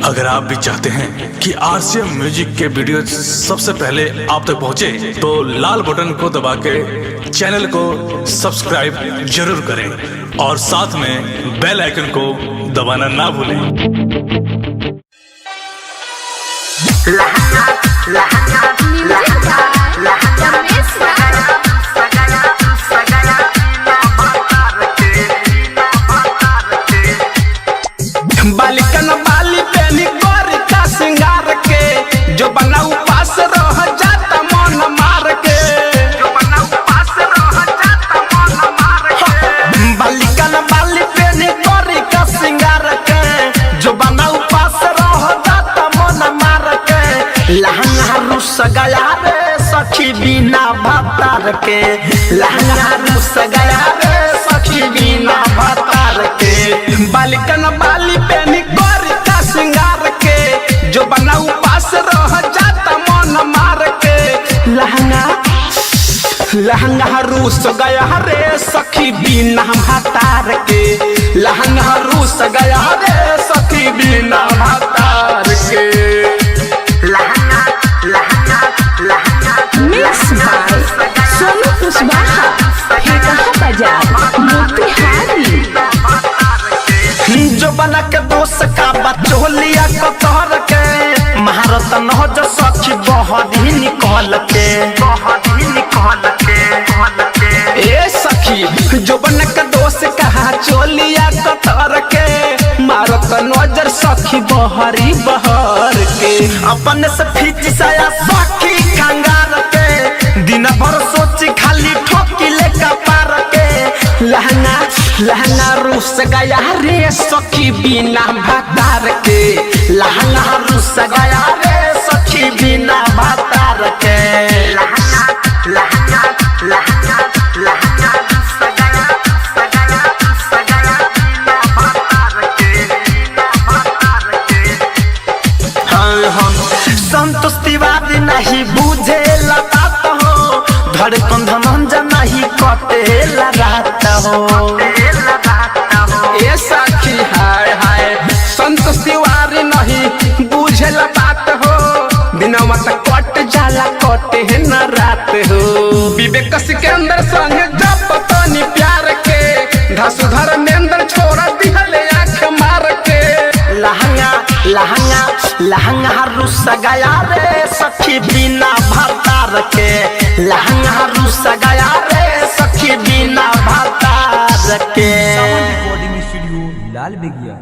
अगर आप भी चाहते हैं कि आरसीएम म्यूजिक के वीडियो सबसे पहले आप तक पहुंचे, तो लाल बटन को दबा के चैनल को सब्सक्राइब जरूर करें और साथ में बेल आइकन को दबाना ना भूलें। बालिकन बाली पेनी गोर का सिंगार के जो बना उपास रह जाता मन मार के, जो बना उपास रह जाता मन मार के। बालिकन बाली पेनी गोर का सिंगार के जो बना उपास रह जाता मन मार के। लहंगा रुस गया रे सखी बिना भतार के, लहंगा रुस गया रे सखी बिना भतार के। बालिकन बाली पेनी गोरी का सिंगार के जो बना उपास रह जाता मन मार के। लहंगा रूस गया रे सखी बिना भतार के, लहंगा रूस गया रे सखी बिना भतार के। मिक्स बाय सोनू कुशवाहा, ठेका बाजार, मोतिहारी। जो बना के दोस्त का बचोलिया कतहर के महारत न जो सखी बहुत ही निकल के, बहुत ही निकल के। ए सखी जो बना के दोस्त का चोलिया कतहर के मारत नजर सखी बहरी बहर के। अपन से फीच साया सखी कंगार के दिन भर सोची खाली ठोकी ले कपार के। लहंगा रूस गया रे सखी बिना भतार के, लहंगा रूस गया रे सखी बिना भतार के। लहंगा रूस गया बिना भतार के। हम संतोष तिवारी नहीं बुझे बात हो, धड़कन धनंजय नहीं कटे रात हो। ए सखी हाय हाय संतोष तिवारी नहीं बुझे बात हो, दिनवा तक कट जाला कटे है न रात हो। विवेक सिकंदर संग जब तनी प्यार के धसुधर मेंदर छोड़ा दिहले आँख मार के। लहंगा रुस गया रे सखी बिना भतार के, लहंगा रुस गया रे सखी बिना भतार के। रिकॉर्डिंग स्टूडियो लाल बेगिया।